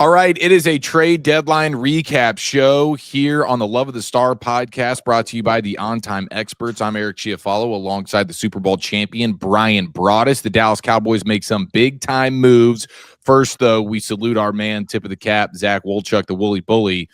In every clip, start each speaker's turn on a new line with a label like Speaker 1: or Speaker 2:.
Speaker 1: All right, it is a trade deadline recap show here on the Love of the Star podcast, brought to you by the On Time Experts. I'm Eric Chiafalo, alongside the Super Bowl champion Brian Broaddus. The Dallas Cowboys make some big-time moves. First, though, we salute our man, tip of the cap, Zach Wolchuk, the Woolly Bully,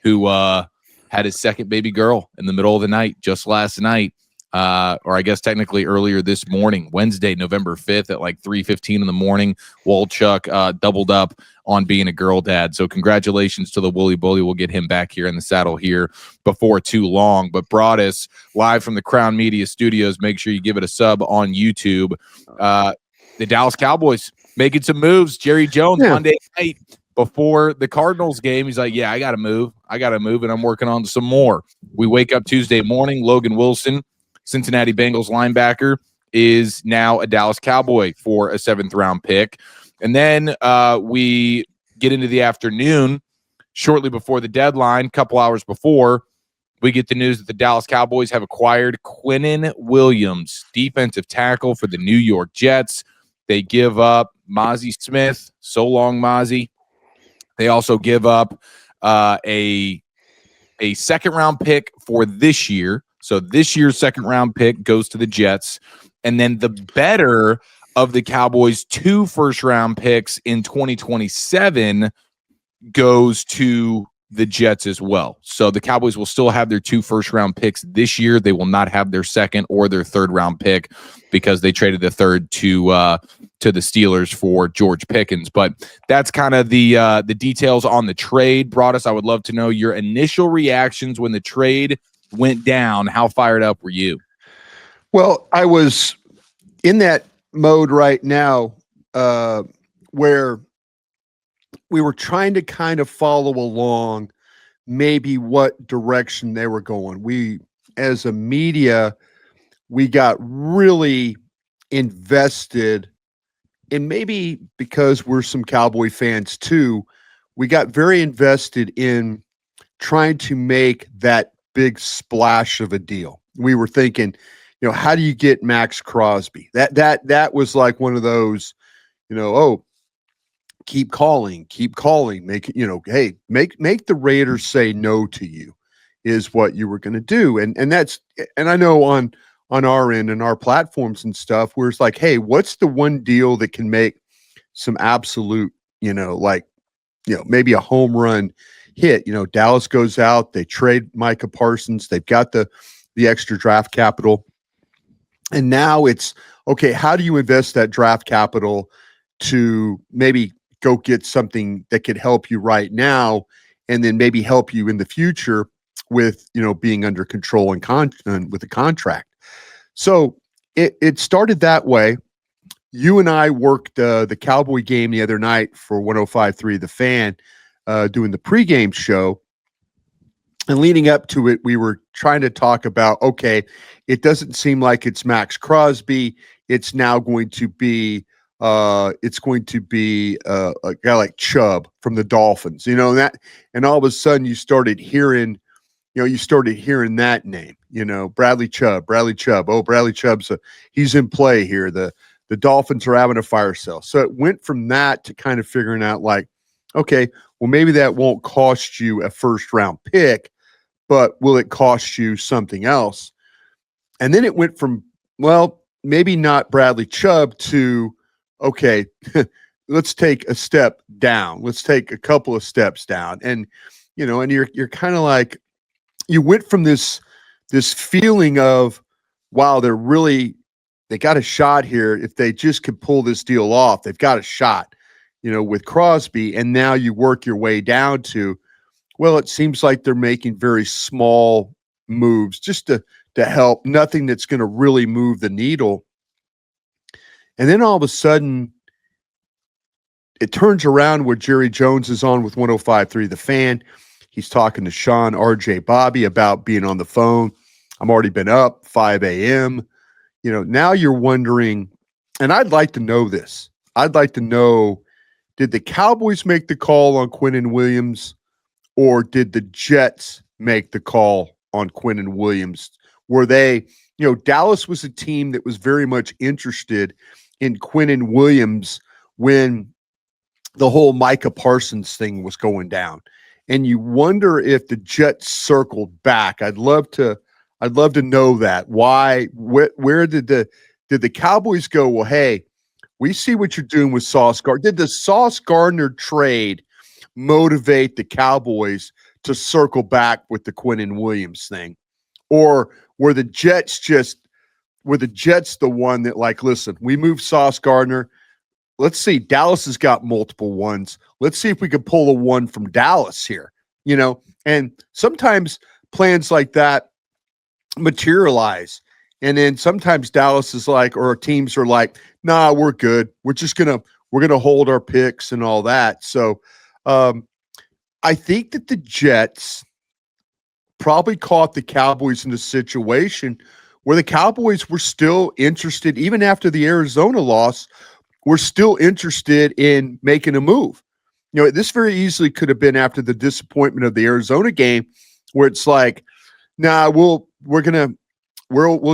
Speaker 1: who had his second baby girl in the middle of the night just last night. Or I guess technically earlier this morning, Wednesday, November 5th at like 3:15 in the morning. Wolchuk doubled up on being a girl dad. So congratulations to the Woolly Bully. We'll get him back here in the saddle here before too long. But Broaddus, live from the Crown Media Studios, make sure you give it a sub on YouTube. The Dallas Cowboys making some moves. Jerry Jones Monday night before the Cardinals game, he's like, yeah, I got to move, and I'm working on some more. We wake up Tuesday morning, Logan Wilson, Cincinnati Bengals linebacker, is now a Dallas Cowboy for a 7th-round pick. And then we get into the afternoon, shortly before the deadline, a couple hours before, we get the news that the Dallas Cowboys have acquired Quinnen Williams, defensive tackle for the New York Jets. They give up Mozzie Smith. So long, Mozzie. They also give up a second-round pick for this year. So this year's second-round pick goes to the Jets. And then the better of the Cowboys' 2 first-round picks in 2027 goes to the Jets as well. So the Cowboys will still have their 2 first-round picks this year. They will not have their second or their third-round pick because they traded the third to the Steelers for George Pickens. But that's kind of the details on the trade. Broaddus, I would love to know your initial reactions when the trade went down. How fired up were you?
Speaker 2: Well, I was in that mode right now where we were trying to kind of follow along maybe what direction they were going. We, as a media, we got really invested, and maybe because we're some Cowboy fans too, we got very invested in trying to make that big splash of a deal. We were thinking, how do you get Max Crosby? That was like one of those, keep calling, make the Raiders say no to you is what you were going to do. And I know on our end and our platforms and stuff, where it's like, hey, what's the one deal that can make some absolute, maybe a home run hit? Dallas goes out, they trade Micah Parsons, they've got the extra draft capital. And now it's, okay, how do you invest that draft capital to maybe go get something that could help you right now and then maybe help you in the future with, being under control and with a contract. So it started that way. You and I worked the Cowboy game the other night for 105.3 The Fan, doing the pregame show. And leading up to it, we were trying to talk about, okay, it doesn't seem like it's Max Crosby. It's now going to be a guy like Chubb from the Dolphins, and all of a sudden you started hearing that name, Bradley Chubb. Oh, Bradley Chubb's he's in play here. The Dolphins are having a fire sale. So it went from that to kind of figuring out like, okay, well, maybe that won't cost you a first-round pick, but will it cost you something else? And then it went from, well, maybe not Bradley Chubb to, okay, let's take a step down. Let's take a couple of steps down. And, and you're kind of like, you went from this feeling of, wow, they got a shot here. If they just could pull this deal off, they've got a shot, with Crosby. And now you work your way down to, well, it seems like they're making very small moves just to help, nothing that's going to really move the needle. And then all of a sudden, it turns around where Jerry Jones is on with 105.3 The Fan. He's talking to Sean, RJ, Bobby about being on the phone. I'm already been up 5 a.m. Now you're wondering, and I'd like to know this. I'd like to know, did the Cowboys make the call on Quinnen Williams, or did the Jets make the call on Quinnen Williams? Were they, Dallas was a team that was very much interested in Quinnen Williams when the whole Micah Parsons thing was going down. And you wonder if the Jets circled back. I'd love to know that. Why, where did the Cowboys go, well, hey, we see what you're doing with Sauce Gardner. Did the Sauce Gardner trade motivate the Cowboys to circle back with the Quinnen Williams thing? Or were the Jets the one that, like, listen, we moved Sauce Gardner. Let's see. Dallas has got multiple ones. Let's see if we can pull a one from Dallas here, and sometimes plans like that materialize. And then sometimes Dallas is like, or teams are like, nah, we're good. We're going to hold our picks and all that. So I think that the Jets probably caught the Cowboys in a situation where the Cowboys were still interested, even after the Arizona loss, we're still interested in making a move. This very easily could have been after the disappointment of the Arizona game, where it's like, nah, we'll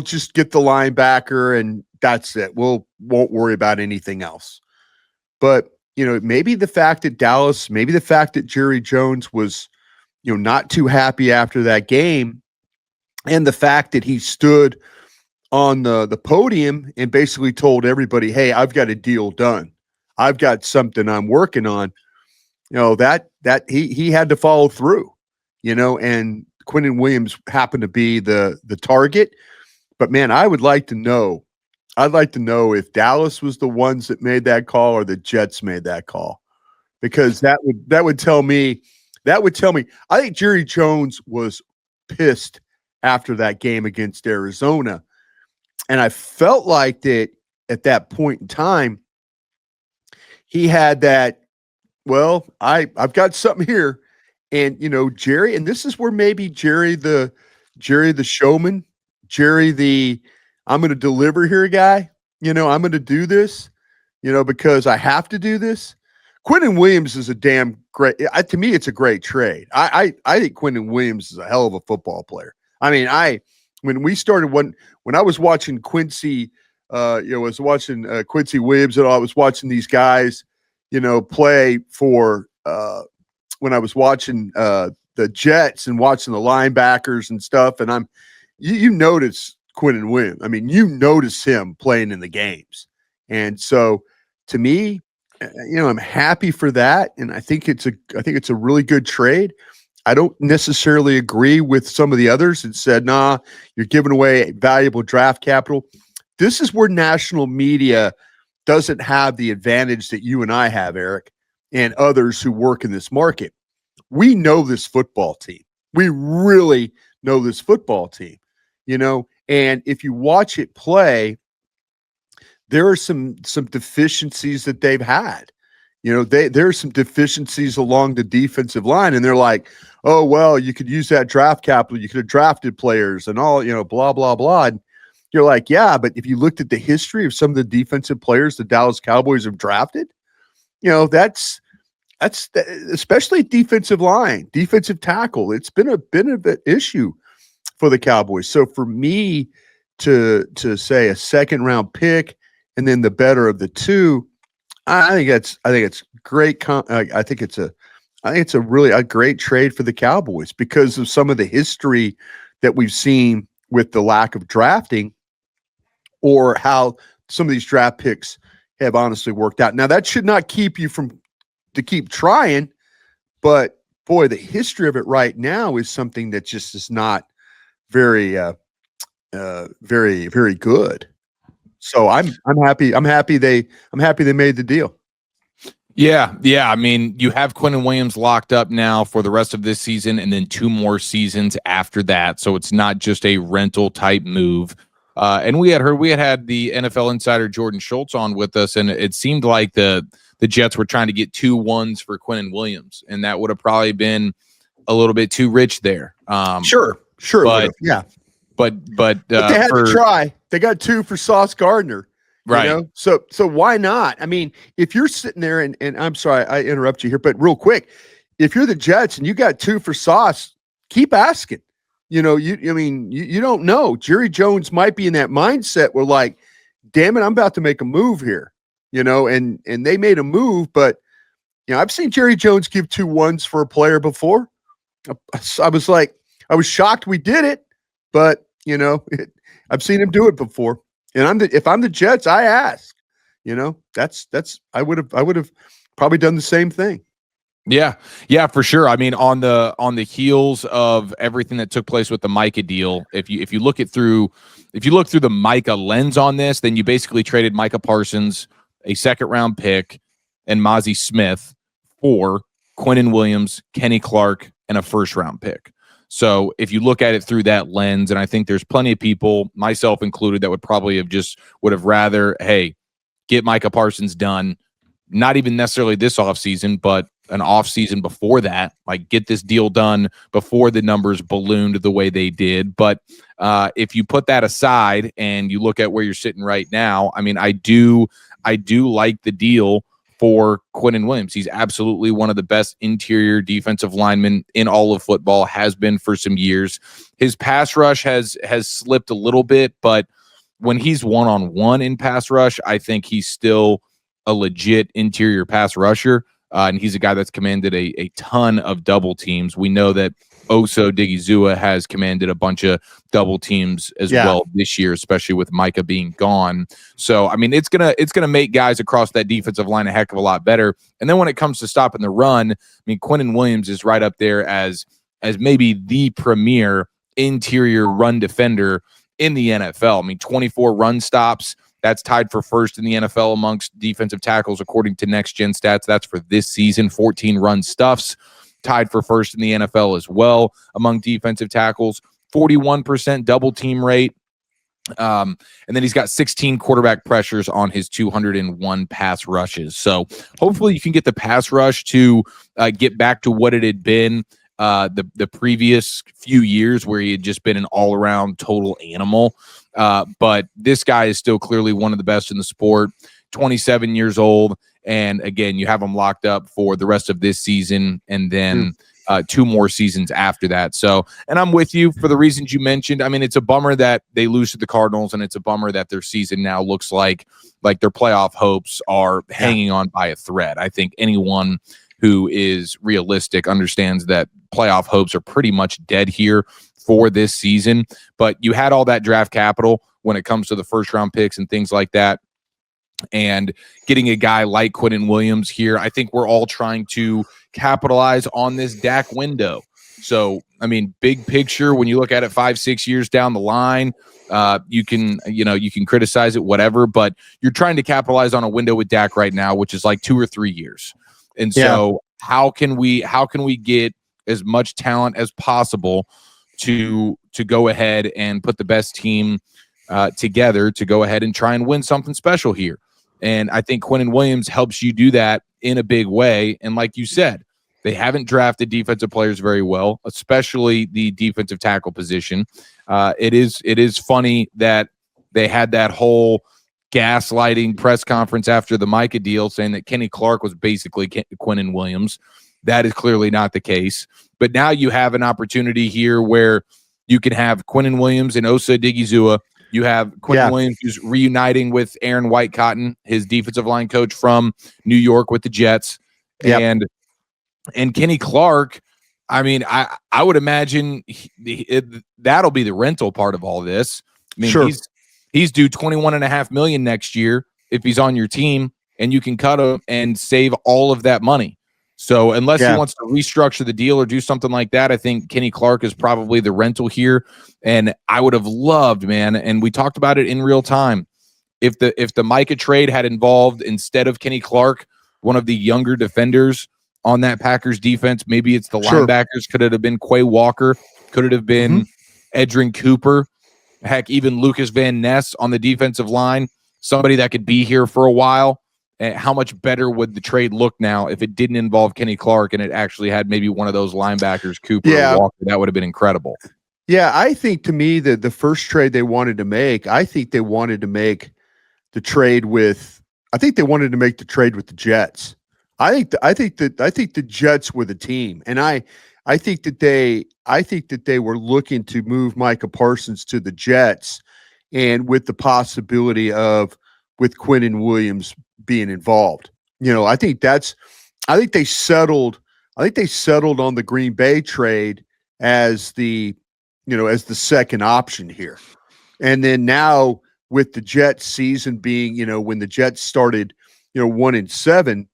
Speaker 2: just get the linebacker and that's it. Won't worry about anything else. But maybe the fact that Jerry Jones was, not too happy after that game, and the fact that he stood on the podium and basically told everybody, hey, I've got a deal done. I've got something I'm working on. That he had to follow through, and Quinnen Williams happened to be the target. But man, I'd like to know if Dallas was the ones that made that call or the Jets made that call, because that would tell me I think Jerry Jones was pissed after that game against Arizona. And I felt like that at that point in time, he had that, well, I've got something here. And, Jerry, and this is where maybe Jerry the showman, Jerry I'm going to deliver here guy, I'm going to do this, because I have to do this. Quinnen Williams is a damn great, to me, it's a great trade. I think Quinnen Williams is a hell of a football player. I mean, when we started, when I was watching Quincy, Quincy Williams and all, I was watching these guys, play for, when I was watching the Jets and watching the linebackers and stuff. And you notice Quinnen Williams. I mean, you notice him playing in the games. And so to me, I'm happy for that. And I think it's a really good trade. I don't necessarily agree with some of the others that said, nah, you're giving away valuable draft capital. This is where national media doesn't have the advantage that you and I have, Eric, and others who work in this market. We know this football team. We really know this football team, and if you watch it play, there are some deficiencies that they've had. There are some deficiencies along the defensive line, and they're like, oh, well, you could use that draft capital. You could have drafted players and all, blah, blah, blah. And you're like, yeah, but if you looked at the history of some of the defensive players the Dallas Cowboys have drafted, that's especially defensive line, defensive tackle. It's been a bit of an issue for the Cowboys. So for me to say a second round pick and then the better of the two, I think it's great. I think it's a really a great trade for the Cowboys because of some of the history that we've seen with the lack of drafting or how some of these draft picks have honestly worked out. Now that should not keep you from to keep trying, but boy, the history of it right now is something that just is not very, very, very good. So I'm happy. I'm happy they made the deal.
Speaker 1: Yeah. I mean, you have Quinnen Williams locked up now for the rest of this season and then 2 more seasons after that. So it's not just a rental type move. And we had the NFL insider Jordan Schultz on with us, and it seemed like the Jets were trying to get 2 ones for Quinnen Williams, and that would have probably been a little bit too rich there.
Speaker 2: Sure.
Speaker 1: But
Speaker 2: yeah.
Speaker 1: But
Speaker 2: they had to try. They got 2 for Sauce Gardner.
Speaker 1: Right.
Speaker 2: So why not? I mean, if you're sitting there and I'm sorry, I interrupt you here, but real quick, if you're the Jets and you got 2 for Sauce, keep asking. You don't know. Jerry Jones might be in that mindset where like, damn it, I'm about to make a move here. And they made a move, but I've seen Jerry Jones give 2-1s for a player before. I was shocked we did it, but I've seen him do it before. And if I'm the Jets, I ask. I would have probably done the same thing.
Speaker 1: Yeah, for sure. I mean, on the heels of everything that took place with the Micah deal, if you look through the Micah lens on this, then you basically traded Micah Parsons, a second-round pick, and Mozzie Smith for Quinnen Williams, Kenny Clark, and a first-round pick. So if you look at it through that lens, and I think there's plenty of people, myself included, that would probably would have rather, hey, get Micah Parsons done, not even necessarily this offseason, but an offseason before that, like get this deal done before the numbers ballooned the way they did. But if you put that aside and you look at where you're sitting right now, I mean, I do like the deal for Quinnen Williams. He's absolutely one of the best interior defensive linemen in all of football, has been for some years. His pass rush has slipped a little bit, but when he's one-on-one in pass rush, I think he's still a legit interior pass rusher. And he's a guy that's commanded a ton of double teams. We know that Oso Digizua has commanded a bunch of double teams as well this year, especially with Micah being gone. So, I mean, it's gonna make guys across that defensive line a heck of a lot better. And then when it comes to stopping the run, I mean, Quinnen Williams is right up there as maybe the premier interior run defender in the NFL. I mean, 24 run stops. That's tied for first in the NFL amongst defensive tackles, according to Next Gen Stats. That's for this season. 14 run stuffs, tied for first in the NFL as well among defensive tackles. 41% double team rate. And then he's got 16 quarterback pressures on his 201 pass rushes. So hopefully you can get the pass rush to get back to what it had been the previous few years, where he had just been an all-around total animal. But this guy is still clearly one of the best in the sport, 27 years old. And again, you have him locked up for the rest of this season and then 2 more seasons after that. So, and I'm with you for the reasons you mentioned. I mean, it's a bummer that they lose to the Cardinals, and it's a bummer that their season now looks like their playoff hopes are hanging on by a thread. I think anyone who is realistic understands that playoff hopes are pretty much dead here for this season. But you had all that draft capital when it comes to the first round picks and things like that. And getting a guy like Quinnen Williams here, I think we're all trying to capitalize on this Dak window. So, I mean, big picture, when you look at it 5-6 years down the line, you can criticize it, whatever, but you're trying to capitalize on a window with Dak right now, which is like 2 or 3 years. And so how can we get as much talent as possible to go ahead and put the best team together to go ahead and try and win something special here? And I think Quinnen Williams helps you do that in a big way. And like you said, they haven't drafted defensive players very well, especially the defensive tackle position. It is funny that they had that whole gaslighting press conference after the Micah deal saying that Kenny Clark was basically Quinnen Williams. That is clearly not the case. But now you have an opportunity here where you can have Quinnen Williams and Osa Digizua. You have Quinnen Williams, who's reuniting with Aaron Whitecotton, his defensive line coach from New York with the Jets. And Kenny Clark, I mean, I would imagine that'll be the rental part of all this. I mean, he's due $21.5 million next year if he's on your team, and you can cut him and save all of that money. So unless he wants to restructure the deal or do something like that, I think Kenny Clark is probably the rental here. And I would have loved, man, and we talked about it in real time, if the Micah trade had involved, instead of Kenny Clark, one of the younger defenders on that Packers defense. Maybe it's the linebackers. Could it have been Quay Walker? Could it have been Edrin Cooper? Heck, even Lucas Van Ness on the defensive line, somebody that could be here for a while. How much better would the trade look now if it didn't involve Kenny Clark and it actually had maybe one of those linebackers, Cooper or Walker? That would have been incredible.
Speaker 2: Yeah, I think to me that the first trade they wanted to make, I think they wanted to make the trade with the Jets. I think the Jets were the team, and I think that they were looking to move Micah Parsons to the Jets, and with the possibility of with Quinnen Williams being involved. I think that's I think they settled. I think they settled on the Green Bay trade as the, as the second option here. And then now with the Jets season being, when the Jets started, 1-7,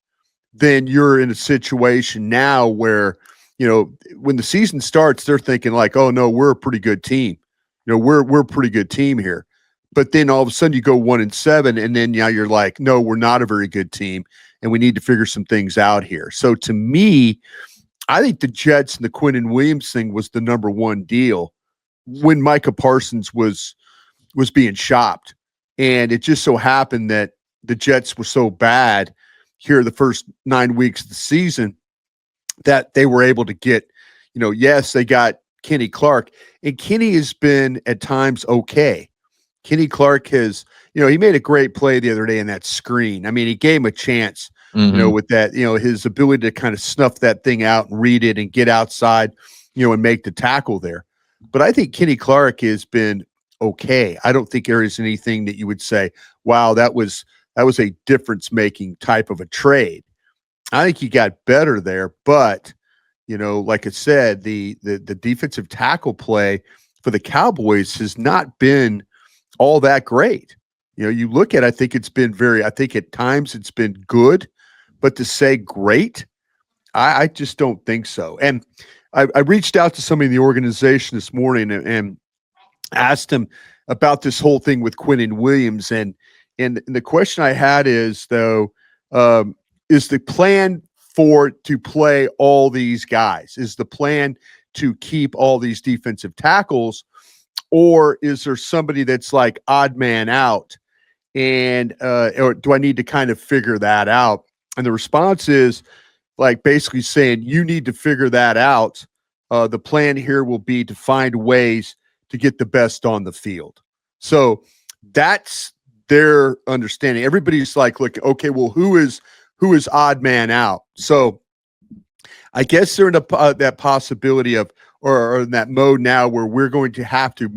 Speaker 2: then you're in a situation now where, when the season starts, they're thinking like, oh no, we're a pretty good team. We're a pretty good team here. But then all of a sudden you go 1-7, and then now you're like, no, we're not a very good team, and we need to figure some things out here. So to me, I think the Jets and the Quinnen Williams thing was the number one deal when Micah Parsons was being shopped. And it just so happened that the Jets were so bad here the first 9 weeks of the season that they were able to get, yes, they got Kenny Clark, and Kenny has been at times okay. Kenny Clark has, he made a great play the other day in that screen. I mean, he gave him a chance, with that, his ability to kind of snuff that thing out and read it and get outside, and make the tackle there. But I think Kenny Clark has been okay. I don't think there is anything that you would say, wow, that was a difference-making type of a trade. I think he got better there, but like I said, the defensive tackle play for the Cowboys has not been all that great. You look at, I think at times it's been good, but to say great, I just don't think so. And I reached out to somebody in the organization this morning and asked him about this whole thing with Quinnen Williams. And the question I had is, though, is the plan to play all these guys? Is the plan to keep all these defensive tackles, or is there somebody that's like odd man out? And or do I need to kind of figure that out? And the response is like basically saying you need to figure that out. The plan here will be to find ways to get the best on the field. So that's their understanding. Everybody's like, look, okay, well, who is odd man out? So I guess they're in that possibility of, or in that mode now where we're going to have to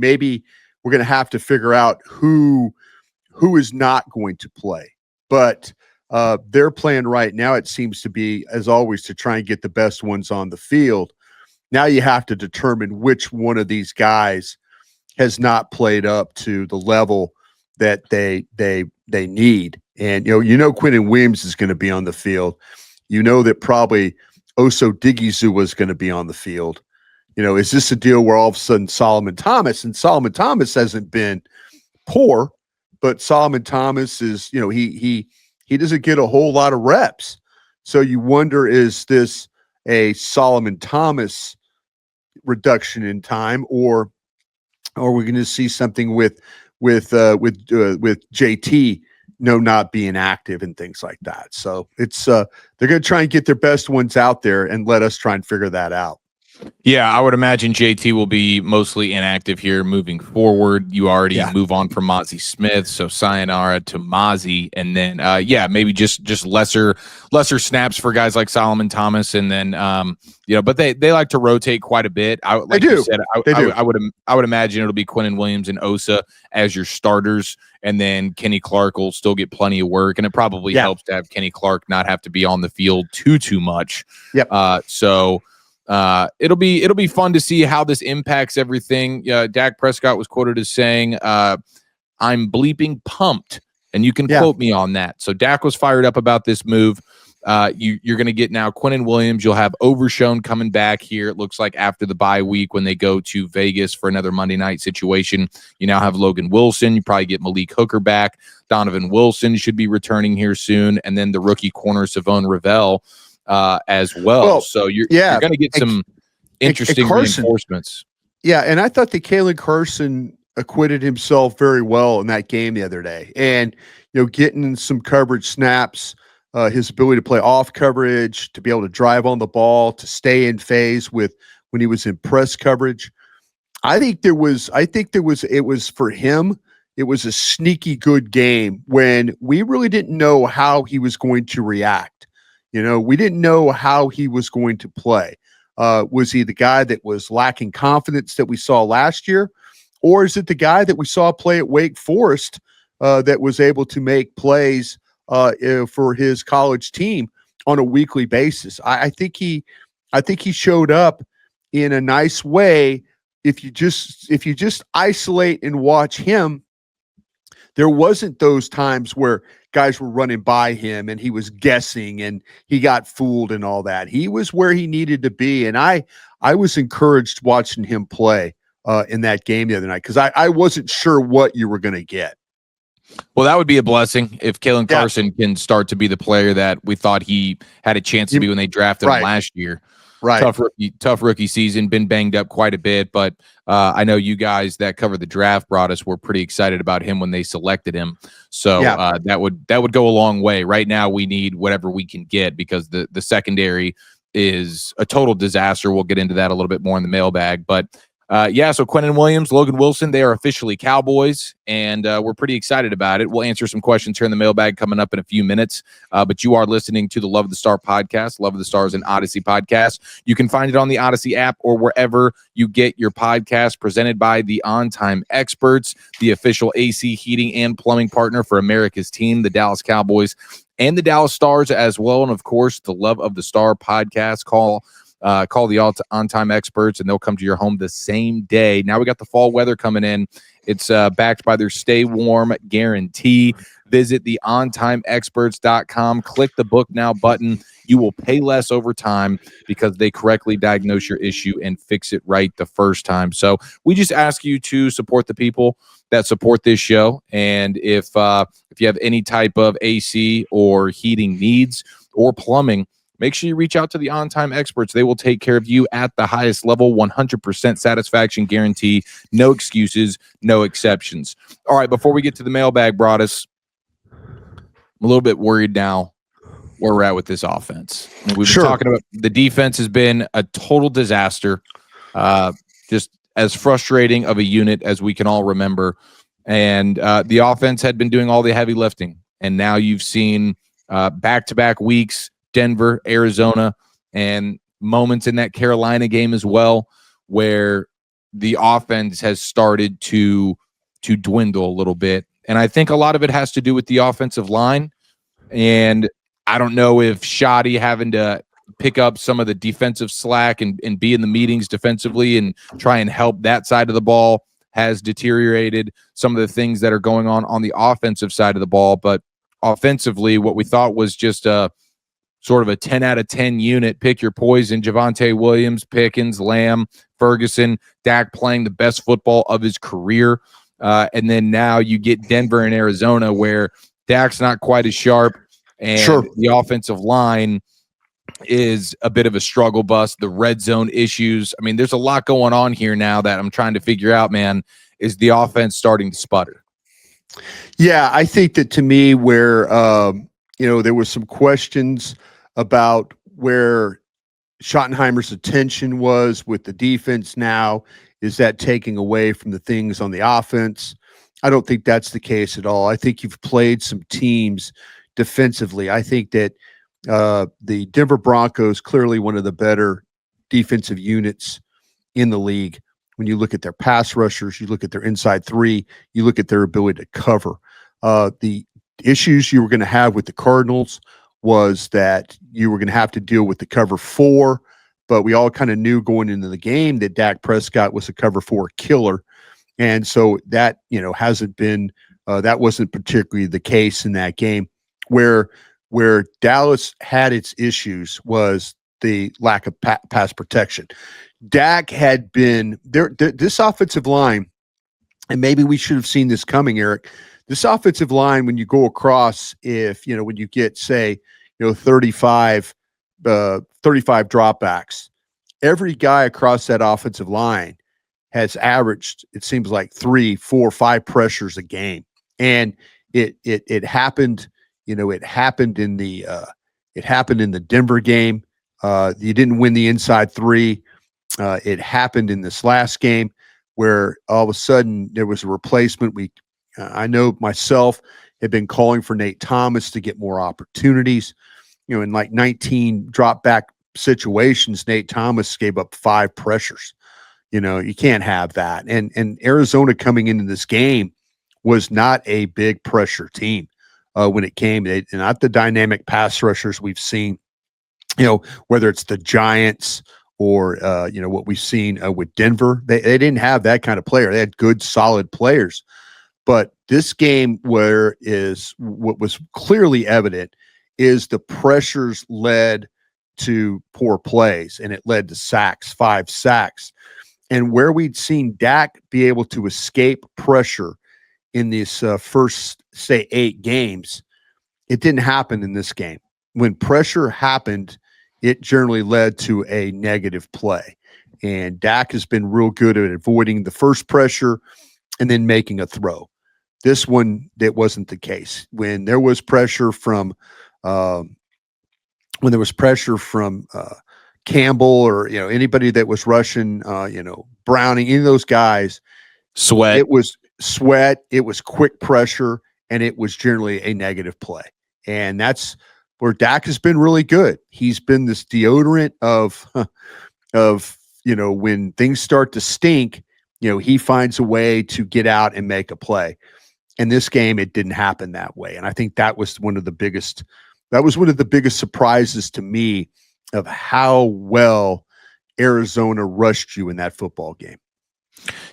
Speaker 2: figure out who is not going to play. But their plan right now, it seems to be, as always, to try and get the best ones on the field. Now you have to determine which one of these guys has not played up to the level that they need. And Quinnen Williams is going to be on the field. That probably Oso Digizua was going to be on the field. Is this a deal where all of a sudden Solomon Thomas hasn't been poor, but Solomon Thomas is, he doesn't get a whole lot of reps. So you wonder, is this a Solomon Thomas reduction in time, or are we going to see something with JT not being active and things like that? So it's they're going to try and get their best ones out there and let us try and figure that out.
Speaker 1: Yeah, I would imagine JT will be mostly inactive here moving forward. You already move on from Mozzie Smith, so sayonara to Mozzie, and then maybe just lesser snaps for guys like Solomon Thomas, and then but they like to rotate quite a bit. I would imagine it'll be Quinnen Williams and Osa as your starters, and then Kenny Clark will still get plenty of work, and it probably helps to have Kenny Clark not have to be on the field too much.
Speaker 2: Yep.
Speaker 1: It'll be fun to see how this impacts everything. Dak Prescott was quoted as saying, "I'm bleeping pumped," and you can quote me on that. So Dak was fired up about this move. You're going to get now Quinnen Williams. You'll have Overshown coming back here. It looks like after the bye week when they go to Vegas for another Monday night situation. You now have Logan Wilson. You probably get Malik Hooker back. Donovan Wilson should be returning here soon, and then the rookie corner Savon Ravel as well. So you're going to get some interesting reinforcements.
Speaker 2: Yeah, and I thought that Kalen Carson acquitted himself very well in that game the other day, and getting some coverage snaps. His ability to play off coverage, to be able to drive on the ball, to stay in phase with when he was in press coverage. It was for him. It was a sneaky good game when we really didn't know how he was going to react. We didn't know how he was going to play. Was he the guy that was lacking confidence that we saw last year? Or is it the guy that we saw play at Wake Forest that was able to make plays for his college team? on a weekly basis. I think he showed up in a nice way. If you just isolate and watch him, there wasn't those times where guys were running by him and he was guessing and he got fooled and all that. He was where he needed to be, and I was encouraged watching him play in that game the other night, because I wasn't sure what you were going to get.
Speaker 1: Well, that would be a blessing if Kalen Carson can start to be the player that we thought he had a chance to be when they drafted him last year.
Speaker 2: Right.
Speaker 1: Tough rookie season, been banged up quite a bit, but I know you guys that covered the draft were pretty excited about him when they selected him. So that would go a long way. Right now, we need whatever we can get, because the secondary is a total disaster. We'll get into that a little bit more in the mailbag, but so Quinnen Williams, Logan Wilson, they are officially Cowboys, and we're pretty excited about it. We'll answer some questions here in the mailbag coming up in a few minutes, but you are listening to the Love of the Star podcast. Love of the Star is an Odyssey podcast. You can find it on the Odyssey app or wherever you get your podcast, presented by the On Time Experts, the official AC heating and plumbing partner for America's team, the Dallas Cowboys, and the Dallas Stars as well. And, of course, the Love of the Star podcast. Call the On-Time Experts, and they'll come to your home the same day. Now we got the fall weather coming in. It's backed by their Stay Warm guarantee. Visit the ontimeexperts.com. Click the Book Now button. You will pay less over time because they correctly diagnose your issue and fix it right the first time. So we just ask you to support the people that support this show. And if you have any type of AC or heating needs or plumbing, make sure you reach out to the On-Time Experts. They will take care of you at the highest level, 100% satisfaction guarantee, no excuses, no exceptions. All right, before we get to the mailbag, Broadus, I'm a little bit worried now where we're at with this offense. I mean, we've been talking about the defense has been a total disaster, just as frustrating of a unit as we can all remember. And the offense had been doing all the heavy lifting. And now you've seen back-to-back weeks, Denver, Arizona, and moments in that Carolina game as well, where the offense has started to dwindle a little bit. And I think a lot of it has to do with the offensive line. And I don't know if Shoddy having to pick up some of the defensive slack and be in the meetings defensively and try and help that side of the ball has deteriorated some of the things that are going on the offensive side of the ball. But offensively, what we thought was just sort of a 10 out of 10 unit, pick your poison, Javonte Williams, Pickens, Lamb, Ferguson, Dak playing the best football of his career. And then now you get Denver and Arizona, where Dak's not quite as sharp, and the offensive line is a bit of a struggle bus. The red zone issues. I mean, there's a lot going on here now that I'm trying to figure out, man. Is the offense starting to sputter?
Speaker 2: Yeah, I think that, to me, where there was some questions about where Schottenheimer's attention was with the defense now. Is that taking away from the things on the offense? I don't think that's the case at all. I think you've played some teams defensively. I think that the Denver Broncos, clearly one of the better defensive units in the league. When you look at their pass rushers, you look at their inside three, you look at their ability to cover. The issues you were going to have with the Cardinals was that you were going to have to deal with the cover four, but we all kind of knew going into the game that Dak Prescott was a cover four killer. And so that, hasn't been, that wasn't particularly the case in that game. Where Dallas had its issues was the lack of pass protection. Dak had been there. This offensive line, and maybe we should have seen this coming, Eric. This offensive line, when you go across, when you get, say, 35 dropbacks, every guy across that offensive line has averaged, it seems like 3, 4, 5 pressures a game. And it happened, it happened in the Denver game. You didn't win the inside three. It happened in this last game where all of a sudden there was a replacement. I know myself had been calling for Nate Thomas to get more opportunities. In like 19 drop back situations, Nate Thomas gave up 5 pressures. You can't have that. And Arizona coming into this game was not a big pressure team when it came. They're not the dynamic pass rushers we've seen whether it's the Giants or what we've seen with Denver. They didn't have that kind of player. They had good, solid players. But this game, what was clearly evident is the pressures led to poor plays, and it led to sacks, 5 sacks. And where we'd seen Dak be able to escape pressure in these first, say, 8 games, it didn't happen in this game. When pressure happened, it generally led to a negative play. And Dak has been real good at avoiding the first pressure and then making a throw. This one, that wasn't the case. When there was pressure from Campbell or anybody that was rushing, Browning, any of those guys,
Speaker 1: Sweat.
Speaker 2: It was sweat. It was quick pressure, and it was generally a negative play. And that's where Dak has been really good. He's been this deodorant of when things start to stink, he finds a way to get out and make a play. In this game, it didn't happen that way. And I think that was one of the biggest surprises to me of how well Arizona rushed you in that football game.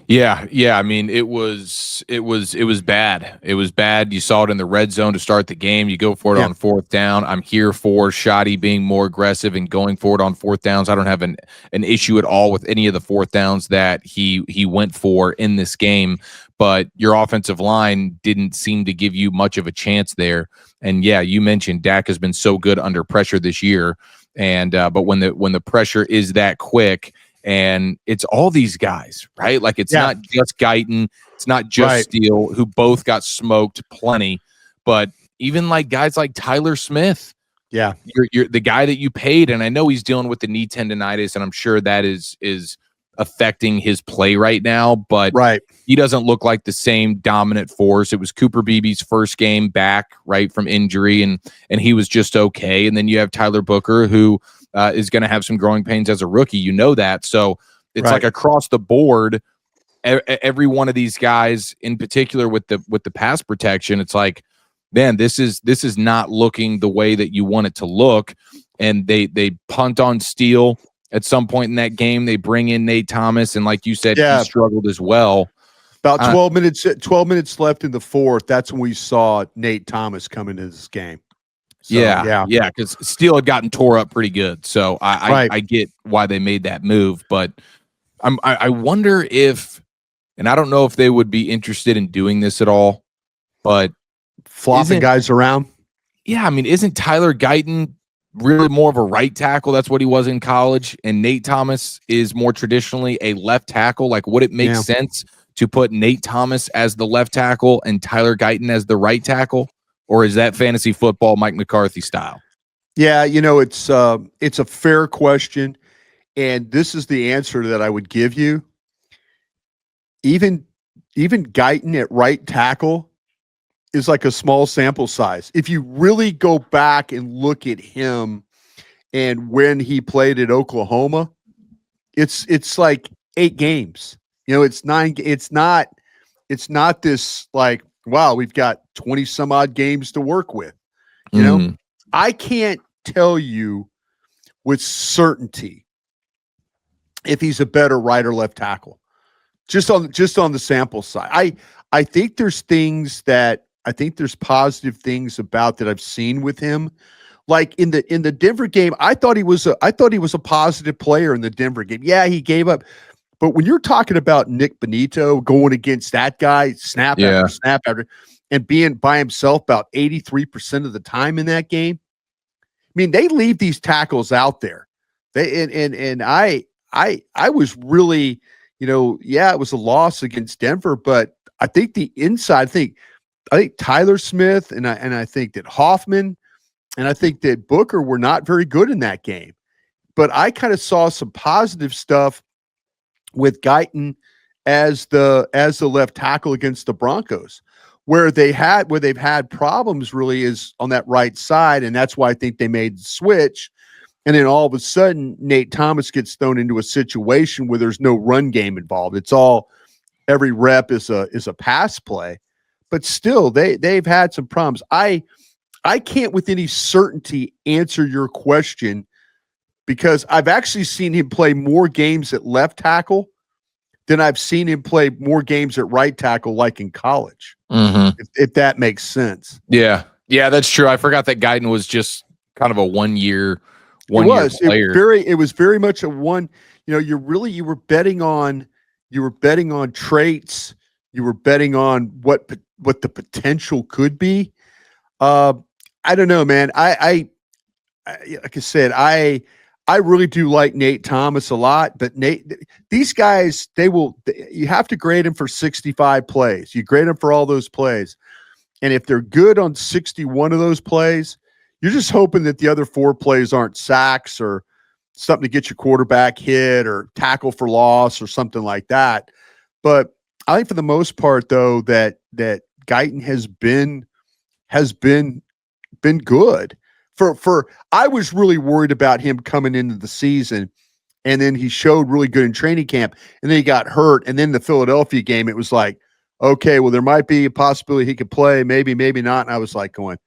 Speaker 1: Yeah. I mean, it was bad. It was bad. You saw it in the red zone to start the game. You go for it on 4th down. I'm here for Shoddy being more aggressive and going for it on 4th downs. I don't have an issue at all with any of the 4th downs that he went for in this game, but your offensive line didn't seem to give you much of a chance there. And yeah, you mentioned Dak has been so good under pressure this year. And but when the pressure is that quick, and it's all these guys, right? Like it's not just Guyton, it's not just Steele, who both got smoked plenty, but even like guys like Tyler Smith.
Speaker 2: Yeah,
Speaker 1: you're the guy that you paid, and I know he's dealing with the knee tendonitis, and I'm sure that is affecting his play right now. But he doesn't look like the same dominant force. It was Cooper Beebe's first game back, right, from injury, and he was just okay. And then you have Tyler Booker, who is going to have some growing pains as a rookie. That. So it's like across the board, every one of these guys, in particular with the pass protection, it's like, man, this is not looking the way that you want it to look. And they punt on Steele at some point in that game. They bring in Nate Thomas, and like you said, he struggled as well.
Speaker 2: About 12 minutes left in the 4th. That's when we saw Nate Thomas come into this game. So,
Speaker 1: because Steele had gotten tore up pretty good. So I get why they made that move, but I wonder if, and I don't know if they would be interested in doing this at all, but
Speaker 2: flopping guys around.
Speaker 1: Yeah, I mean, isn't Tyler Guyton really more of a right tackle? That's what he was in college, and Nate Thomas is more traditionally a left tackle. Like, would it make sense to put Nate Thomas as the left tackle and Tyler Guyton as the right tackle? Or is that fantasy football Mike McCarthy style?
Speaker 2: Yeah, it's a fair question, and this is the answer that I would give you. Even Guyton at right tackle is like a small sample size. If you really go back and look at him and when he played at Oklahoma, it's like 8 games. It's 9. It's not this like, wow, we've got 20 some odd games to work with. I can't tell you with certainty if he's a better right or left tackle. Just on the sample side. I think there's positive things about that I've seen with him. Like in the Denver game, I thought he was a positive player in the Denver game. Yeah, he gave up. But when you're talking about Nick Benito going against that guy, snap after snap after, and being by himself about 83% of the time in that game, I mean, they leave these tackles out there. I was really, it was a loss against Denver, but I think the inside, I think Tyler Smith and I think that Hoffman and I think that Booker were not very good in that game. But I kind of saw some positive stuff with Guyton as the left tackle against the Broncos. Where they've had problems really is on that right side, and that's why I think they made the switch. And then all of a sudden, Nate Thomas gets thrown into a situation where there's no run game involved. It's all every rep is a pass play, but still they've had some problems. I can't with any certainty answer your question because I've actually seen him play more games at left tackle than I've seen him play more games at right tackle, like in college. If that makes sense.
Speaker 1: Yeah, that's true. I forgot that Guyton was just kind of a one year player.
Speaker 2: It was very much a one. You know, you were betting on traits. You were betting on what the potential could be. I don't know, man. I like I said, I really do like Nate Thomas a lot, but these guys, you have to grade them for 65 plays. You grade them for all those plays. And if they're good on 61 of those plays, you're just hoping that the other 4 plays aren't sacks or something to get your quarterback hit or tackle for loss or something like that. But I think for the most part, though, that Guyton has been good. I was really worried about him coming into the season, and then he showed really good in training camp, and then he got hurt, and then the Philadelphia game, it was like, okay, well, there might be a possibility he could play, maybe not. And I was like going,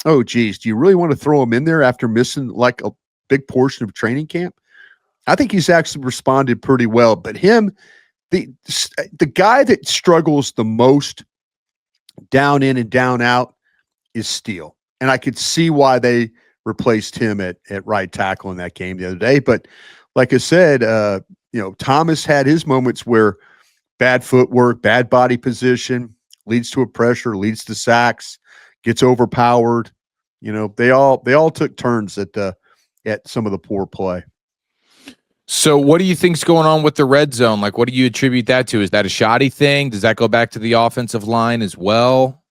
Speaker 2: oh, geez, do you really want to throw him in there after missing like a big portion of training camp? I think he's actually responded pretty well. But him, the guy that struggles the most down in and down out is Steele. And I could see why they replaced him at right tackle in that game the other day. But like I said, Thomas had his moments where bad footwork, bad body position leads to a pressure, leads to sacks, gets overpowered. You know, they all took turns at some of the poor play.
Speaker 1: So what do you think's going on with the red zone? Like, what do you attribute that to? Is that a shoddy thing? Does that go back to the offensive line as well?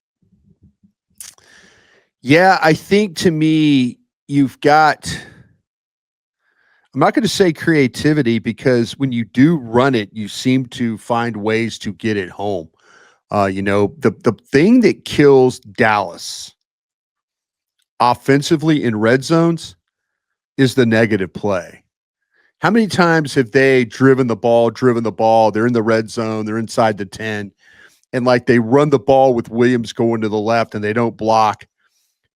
Speaker 2: Yeah, I think to me, you've got, I'm not going to say creativity, because when you do run it, you seem to find ways to get it home. The thing that kills Dallas offensively in red zones is the negative play. How many times have they driven the ball? They're in the red zone. They're inside the 10. And like they run the ball with Williams going to the left, and they don't block.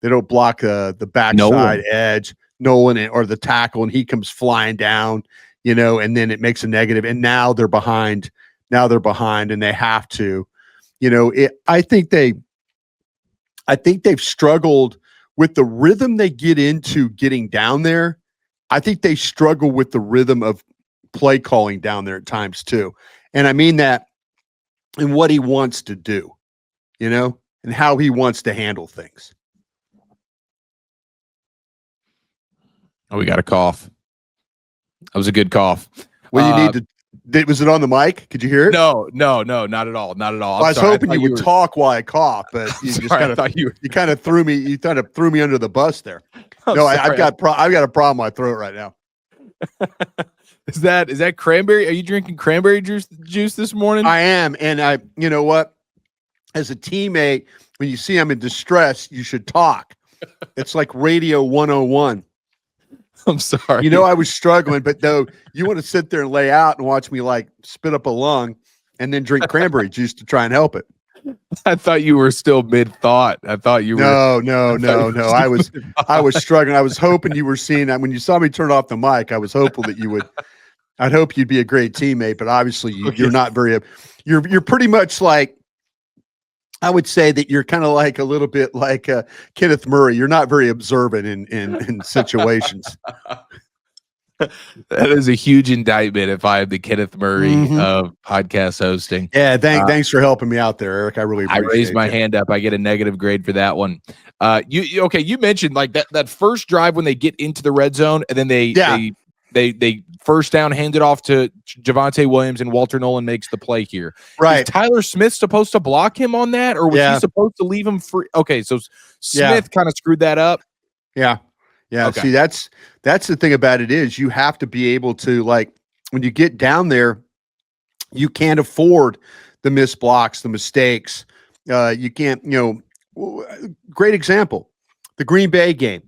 Speaker 2: They don't block the backside edge, Nolan, or the tackle, and he comes flying down, and then it makes a negative. And now they're behind. And they have to. I think they've struggled with the rhythm they get into getting down there. I think they struggle with the rhythm of play calling down there at times too. And I mean that in what he wants to do, and how he wants to handle things.
Speaker 1: Oh, we got a cough. That was a good cough.
Speaker 2: Well, you need to. Was it on the mic? Could you hear it?
Speaker 1: No, not at all.
Speaker 2: Well, I was hoping you would talk while I cough, but you kind of threw me. You kind of threw me under the bus there. I've got a problem with my throat right now.
Speaker 1: Is that cranberry? Are you drinking cranberry juice this morning?
Speaker 2: I am, and you know what? As a teammate, when you see I'm in distress, you should talk. It's like Radio 101.
Speaker 1: I'm sorry.
Speaker 2: I was struggling, but no, you want to sit there and lay out and watch me like spit up a lung and then drink cranberry juice to try and help it.
Speaker 1: I thought you were still mid-thought. I thought you were.
Speaker 2: No. I was struggling. I was hoping you were seeing that when you saw me turn off the mic. I was hopeful that you would. I'd hope you'd be a great teammate, but obviously you're not very. You're pretty much like. I would say that you're kind of like a little bit like Kenneth Murray. You're not very observant in situations.
Speaker 1: That is a huge indictment if I am the Kenneth Murray of podcast hosting.
Speaker 2: Yeah, thanks for helping me out there, Eric. I really appreciate it.
Speaker 1: I raised my hand up. I get a negative grade for that one. You mentioned like that first drive when they get into the red zone and then they first down, hand it off to Javonte Williams, and Walter Nolan makes the play here.
Speaker 2: Right.
Speaker 1: Is Tyler Smith supposed to block him on that, or was he supposed to leave him free? Okay, so Smith kind of screwed that up.
Speaker 2: Yeah. Okay. See, that's the thing about it is you have to be able to, like, when you get down there, you can't afford the missed blocks, the mistakes. You can't, great example, the Green Bay game.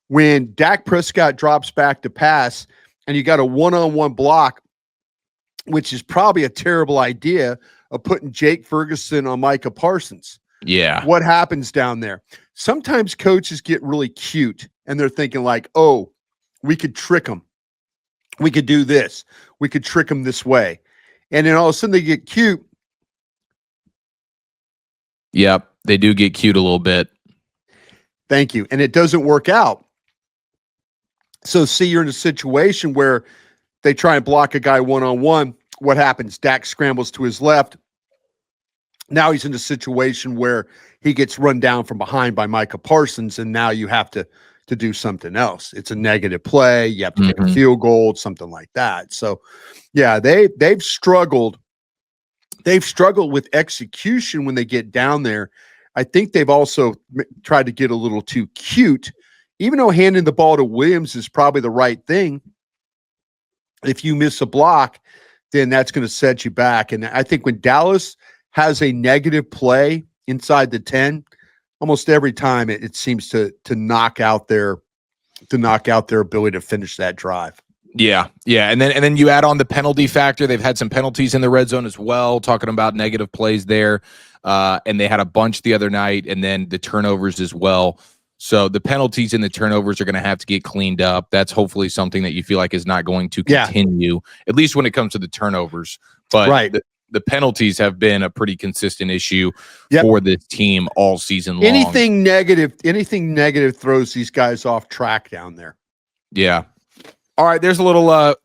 Speaker 2: When Dak Prescott drops back to pass and you got a one-on-one block, which is probably a terrible idea, of putting Jake Ferguson on Micah Parsons.
Speaker 1: Yeah.
Speaker 2: What happens down there? Sometimes coaches get really cute and they're thinking like, oh, we could trick them. We could do this. We could trick them this way. And then all of a sudden they get cute.
Speaker 1: Yep, they do get cute a little bit.
Speaker 2: Thank you. And it doesn't work out. So see, you're in a situation where they try and block a guy one-on-one. What happens? Dak scrambles to his left. Now he's in a situation where he gets run down from behind by Micah Parsons, and now you have to do something else. It's a negative play. You have to kick a field goal, something like that. So, yeah, they've struggled. They've struggled with execution when they get down there. I think they've also tried to get a little too cute, even though handing the ball to Williams is probably the right thing. If you miss a block, then that's going to set you back. And I think when Dallas has a negative play inside the 10, almost every time it seems to knock out their ability to finish that drive.
Speaker 1: Yeah. And then you add on the penalty factor. They've had some penalties in the red zone as well, talking about negative plays there. And they had a bunch the other night, and then the turnovers as well. So the penalties and the turnovers are going to have to get cleaned up. That's hopefully something that you feel like is not going to continue, at least when it comes to the turnovers. But the penalties have been a pretty consistent issue for this team all season long.
Speaker 2: Anything negative throws these guys off track down there.
Speaker 1: Yeah. All right, there's a little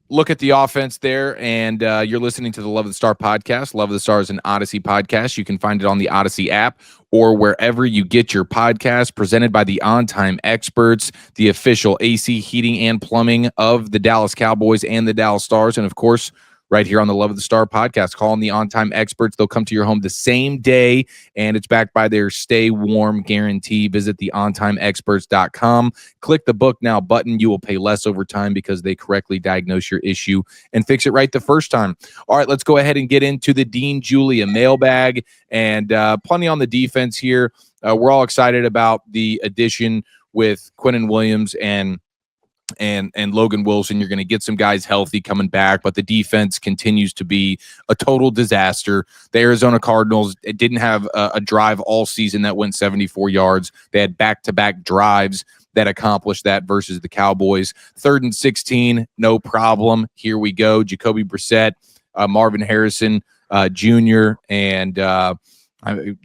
Speaker 1: look at the offense there, and you're listening to the Love of the Star podcast. Love of the Star is an Odyssey podcast. You can find it on the Odyssey app or wherever you get your podcast, presented by the On Time Experts, the official AC heating and plumbing of the Dallas Cowboys and the Dallas Stars, and of course, right here on the Love of the Star podcast. Call them the On Time Experts. They'll come to your home the same day, and it's backed by their Stay Warm guarantee. Visit theontimeexperts.com. Click the Book Now button. You will pay less over time because they correctly diagnose your issue and fix it right the first time. All right, let's go ahead and get into the Dean Julia mailbag, and plenty on the defense here. We're all excited about the addition with Quinnen Williams and Logan Wilson. You're going to get some guys healthy coming back, but the defense continues to be a total disaster. The Arizona Cardinals didn't have a drive all season that went 74 yards. They had back-to-back drives that accomplished that versus the Cowboys. 3rd and 16, no problem. Here we go. Jacoby Brissett, Marvin Harrison Jr., and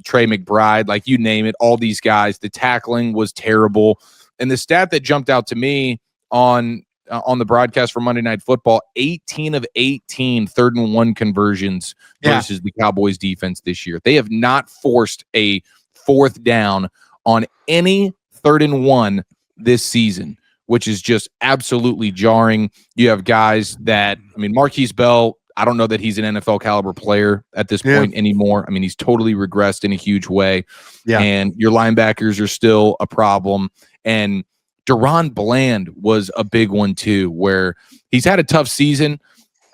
Speaker 1: Trey McBride, like you name it, all these guys. The tackling was terrible. And the stat that jumped out to me on the broadcast for Monday Night Football, 18 of 18 3rd and 1 conversions versus the Cowboys defense this year. They have not forced a 4th down on any 3rd and 1 this season, which is just absolutely jarring. You have guys that, Marquise Bell, I don't know that he's an NFL caliber player at this point anymore. He's totally regressed in a huge way. Yeah. And your linebackers are still a problem. And Deron Bland was a big one too, where he's had a tough season.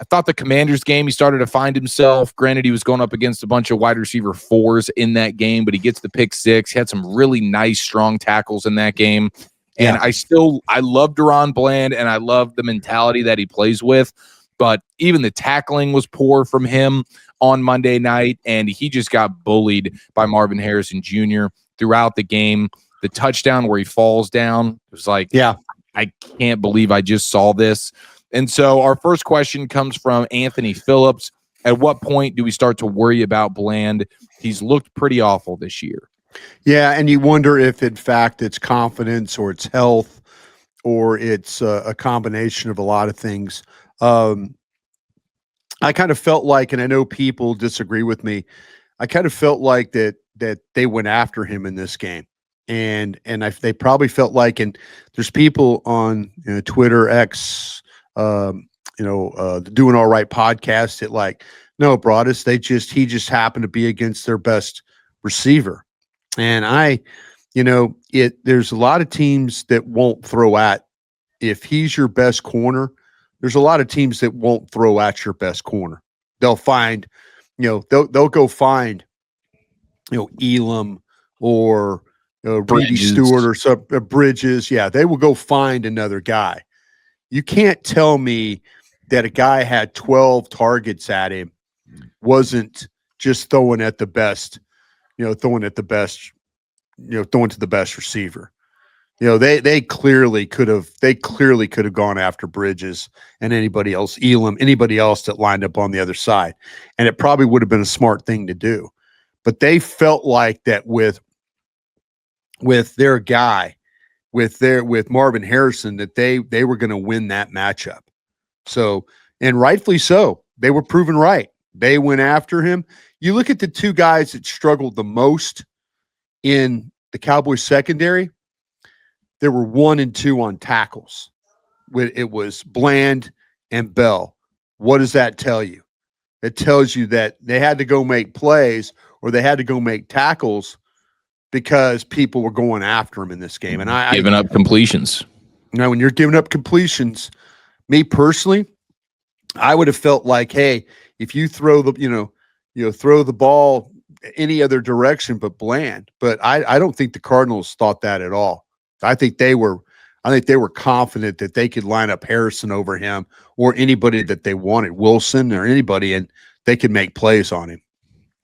Speaker 1: I thought the Commanders game, he started to find himself. Granted, he was going up against a bunch of wide receiver 4s in that game, but he gets the pick 6. He had some really nice, strong tackles in that game. And I love Deron Bland, and I love the mentality that he plays with. But even the tackling was poor from him on Monday night, and he just got bullied by Marvin Harrison Jr. throughout the game. The touchdown where he falls down, it was like, I can't believe I just saw this. And so our first question comes from Anthony Phillips. At what point do we start to worry about Bland? He's looked pretty awful this year.
Speaker 2: Yeah, and you wonder if, in fact, it's confidence or it's health or it's a combination of a lot of things. I kind of felt like, and I know people disagree with me, I kind of felt like that they went after him in this game. And they probably felt like, and there's people on Twitter, X, the Doing All Right podcast that like, no, Broadus, he just happened to be against their best receiver. And there's a lot of teams that won't throw at, if he's your best corner, there's a lot of teams that won't throw at your best corner. They'll find, they'll go find, Elam or Reedy Stewart or some Bridges. Yeah, they will go find another guy. You can't tell me that a guy had 12 targets at him, wasn't just throwing at the best, throwing to the best receiver. they clearly could have gone after Bridges and anybody else, Elam, anybody else that lined up on the other side, and it probably would have been a smart thing to do. But they felt like that with their guy, with Marvin Harrison, that they were going to win that matchup. So, and rightfully so, they were proven right. They went after him. You look at the two guys that struggled the most in the Cowboys secondary. There were 1 and 2 on tackles. It was Bland and Bell. What does that tell you? It tells you that they had to go make plays or they had to go make tackles because people were going after them in this game. And
Speaker 1: giving up completions.
Speaker 2: Now, when you're giving up completions, me personally, I would have felt like, hey, if you throw throw the ball any other direction but Bland. But I don't think the Cardinals thought that at all. I think they were confident that they could line up Harrison over him or anybody that they wanted, Wilson or anybody, and they could make plays on him.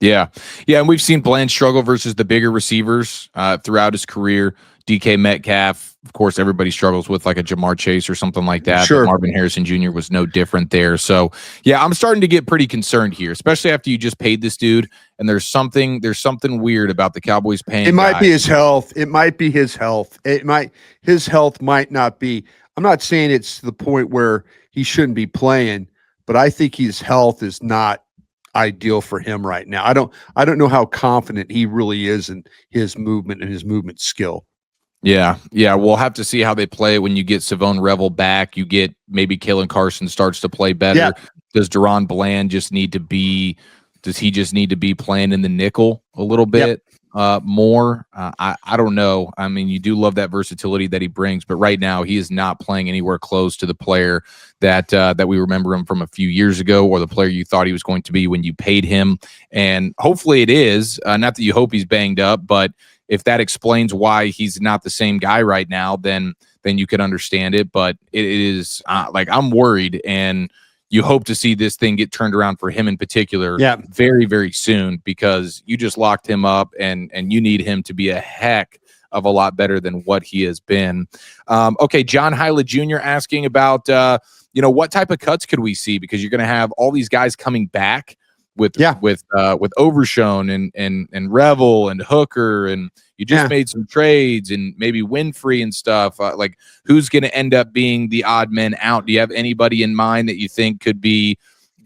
Speaker 1: Yeah. Yeah. And we've seen Bland struggle versus the bigger receivers throughout his career. DK Metcalf, of course, everybody struggles with like a Jamar Chase or something like that.
Speaker 2: Sure.
Speaker 1: But Marvin Harrison Jr. was no different there. So, yeah, I'm starting to get pretty concerned here, especially after you just paid this dude. And there's something weird about the Cowboys paying.
Speaker 2: It might be his health. It might be his health. His health might not be. I'm not saying it's to the point where he shouldn't be playing, but I think his health is not ideal for him right now. I don't know how confident he really is in his movement and his movement skill.
Speaker 1: Yeah. We'll have to see how they play when you get Savone Revel back. You get maybe Kalen Carson starts to play better.
Speaker 2: Yeah.
Speaker 1: Does Deron Bland just need to be playing in the nickel a little bit more? I don't know. I mean, you do love that versatility that he brings, but right now he is not playing anywhere close to the player that we remember him from a few years ago, or the player you thought he was going to be when you paid him. And hopefully it is. Not that you hope he's banged up, but if that explains why he's not the same guy right now, then you could understand it. But it is like, I'm worried, and you hope to see this thing get turned around for him in particular very, very soon, because you just locked him up and you need him to be a heck of a lot better than what he has been. Okay, John Hyla Jr. asking about, what type of cuts could we see? Because you're going to have all these guys coming back with Overshone and Revel and Hooker, and you just made some trades and maybe Winfrey and stuff. Like, who's going to end up being the odd man out? Do you have anybody in mind that you think could be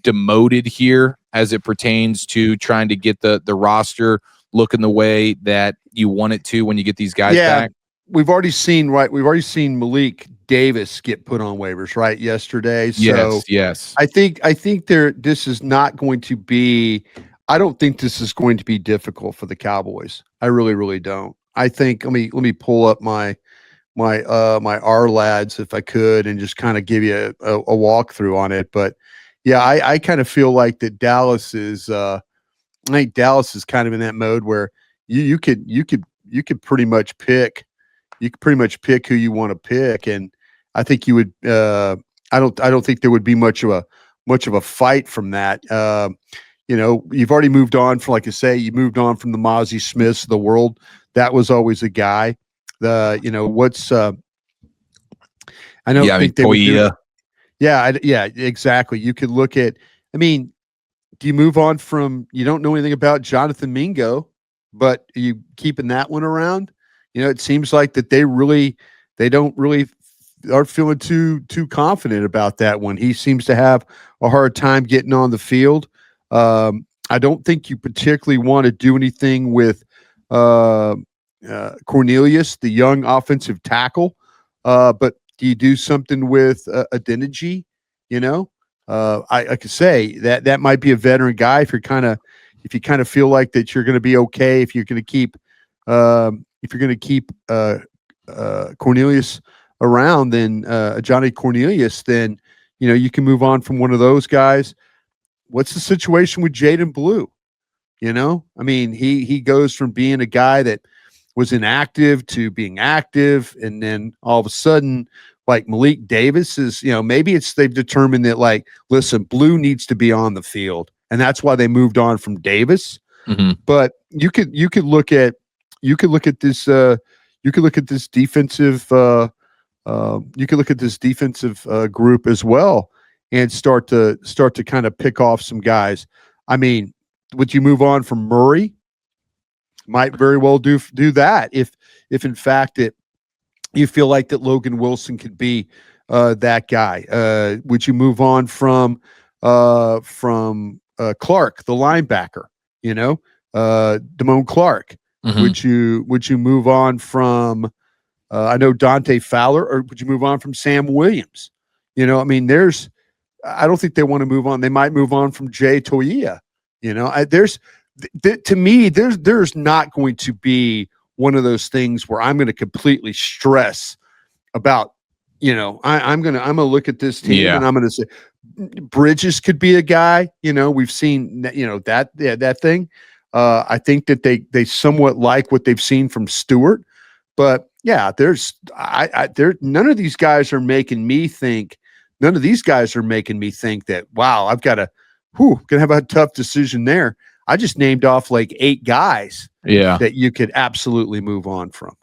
Speaker 1: demoted here as it pertains to trying to get the roster looking the way that you want it to when you get these guys back?
Speaker 2: We've already seen Malik Davis get put on waivers yesterday. So
Speaker 1: yes.
Speaker 2: I think this is not going to be. I don't think this is going to be difficult for the Cowboys. I really, really don't. I think let me pull up my R lads if I could, and just kind of give you a walkthrough on it. But yeah, I kind of feel like that Dallas is. I think Dallas is kind of in that mode where you could pretty much pick. You could pretty much pick who you want to pick, and I think you would. I don't think there would be much of a fight from that. You've already moved on from, like I say, you moved on from the Mozzie Smiths of the world. That was always a guy. I think they would do. Yeah, exactly. You could look at. I mean, do you move on from? You don't know anything about Jonathan Mingo, but are you keeping that one around? It seems like that they don't really aren't feeling too confident about that one. He seems to have a hard time getting on the field. I don't think you particularly want to do anything with Cornelius, the young offensive tackle. But do you do something with Adeniji? I could say that might be a veteran guy if you kind of feel like that you're going to be okay if you're going to keep Cornelius around, then Johnny Cornelius, then you can move on from one of those guys. What's the situation with Jaden Blue? I mean, he goes from being a guy that was inactive to being active, and then all of a sudden, like Malik Davis is, maybe they've determined that, like, listen, Blue needs to be on the field, and that's why they moved on from Davis.
Speaker 1: Mm-hmm.
Speaker 2: But you could look at this. you could look at this defensive group as well and start to kind of pick off some guys. I mean, would you move on from Murray? Might very well do that if in fact you feel like that Logan Wilson could be that guy. Would you move on from Clark, the linebacker? Damone Clark.
Speaker 1: Mm-hmm.
Speaker 2: Would you move on from? I know Dante Fowler, or would you move on from Sam Williams? I mean, I don't think they want to move on. They might move on from Jay Toia. To me, there's not going to be one of those things where I'm going to completely stress about, I'm gonna look at this team and I'm gonna say Bridges could be a guy. We've seen that thing. I think that they somewhat like what they've seen from Stewart, but yeah, none of these guys are making me think. None of these guys are making me think that, wow, I've got gonna have a tough decision there. I just named off like 8 guys that you could absolutely move on from.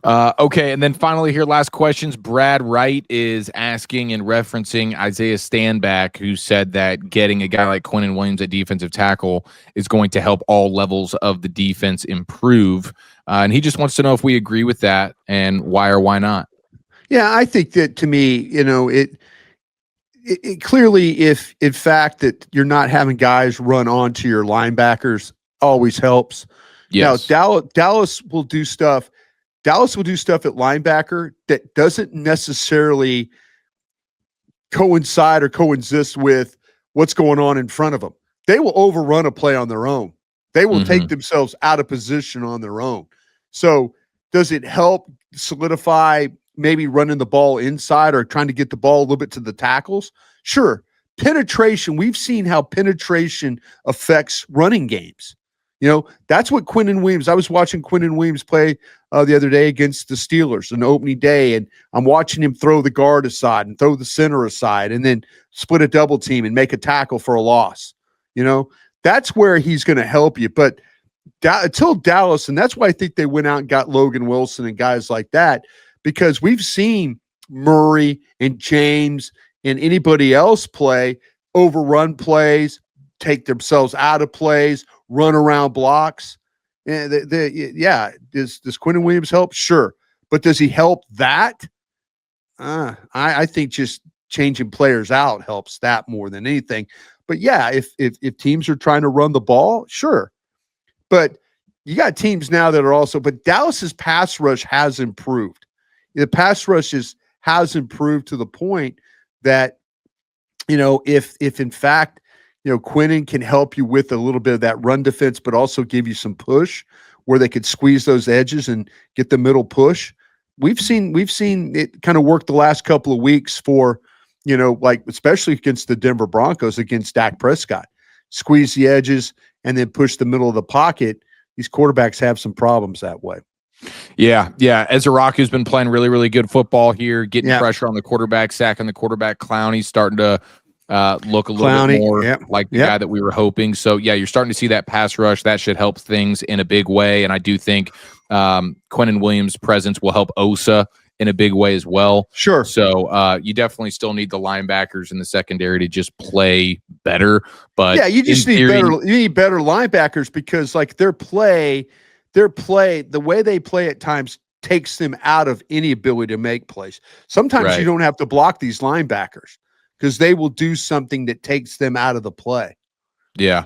Speaker 1: Okay, and then finally here, last questions. Brad Wright is asking and referencing Isaiah Stanback, who said that getting a guy like Quinnen Williams at defensive tackle is going to help all levels of the defense improve. And he just wants to know if we agree with that and why or why not.
Speaker 2: Yeah, I think that, to me, it clearly, if in fact that you're not having guys run onto your linebackers, always helps.
Speaker 1: Yes.
Speaker 2: Now, Dallas will do stuff. Dallas will do stuff at linebacker that doesn't necessarily coincide or coexist with what's going on in front of them. They will overrun a play on their own. They will take themselves out of position on their own. So does it help solidify maybe running the ball inside or trying to get the ball a little bit to the tackles? Sure. Penetration, we've seen how penetration affects running games. That's what Quinnen Williams, I was watching Quinnen Williams play the other day against the Steelers on opening day, and I'm watching him throw the guard aside and throw the center aside and then split a double team and make a tackle for a loss. That's where he's going to help you. But until Dallas, and that's why I think they went out and got Logan Wilson and guys like that, because we've seen Murray and James and anybody else play overrun plays, take themselves out of plays, run around blocks. And does Quinnen Williams help? Sure. But does he help that? I think just changing players out helps that more than anything. But yeah, if teams are trying to run the ball, sure. But you got teams now that are also, but Dallas's pass rush has improved. The pass rush has improved to the point that, if in fact, Quinnen can help you with a little bit of that run defense, but also give you some push where they could squeeze those edges and get the middle push. We've seen it kind of work the last couple of weeks for, like especially against the Denver Broncos, against Dak Prescott. Squeeze the edges and then push the middle of the pocket. These quarterbacks have some problems that way.
Speaker 1: Yeah. Ezraku's been playing really, really good football here, getting pressure on the quarterback, sacking the quarterback. Clowney's starting to look a little bit more like the guy that we were hoping. So, yeah, you're starting to see that pass rush. That should help things in a big way. And I do think Quinnen Williams' presence will help Osa in a big way as well.
Speaker 2: Sure.
Speaker 1: So you definitely still need the linebackers in the secondary to just play better. But
Speaker 2: yeah, you just need better linebackers, because like their play, the way they play at times takes them out of any ability to make plays. Sometimes you don't have to block these linebackers because they will do something that takes them out of the play.
Speaker 1: Yeah.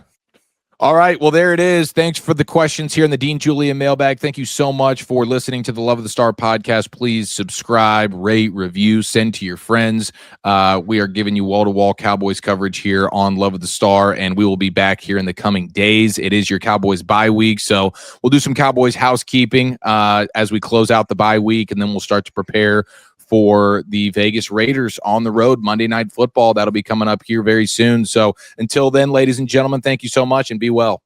Speaker 1: All right. Well, there it is. Thanks for the questions here in the Dean Julian mailbag. Thank you so much for listening to the Love of the Star podcast. Please subscribe, rate, review, send to your friends. We are giving you wall-to-wall Cowboys coverage here on Love of the Star, and we will be back here in the coming days. It is your Cowboys bye week, so we'll do some Cowboys housekeeping as we close out the bye week, and then we'll start to prepare for the Vegas Raiders on the road, Monday Night Football. That'll be coming up here very soon. So until then, ladies and gentlemen, thank you so much and be well.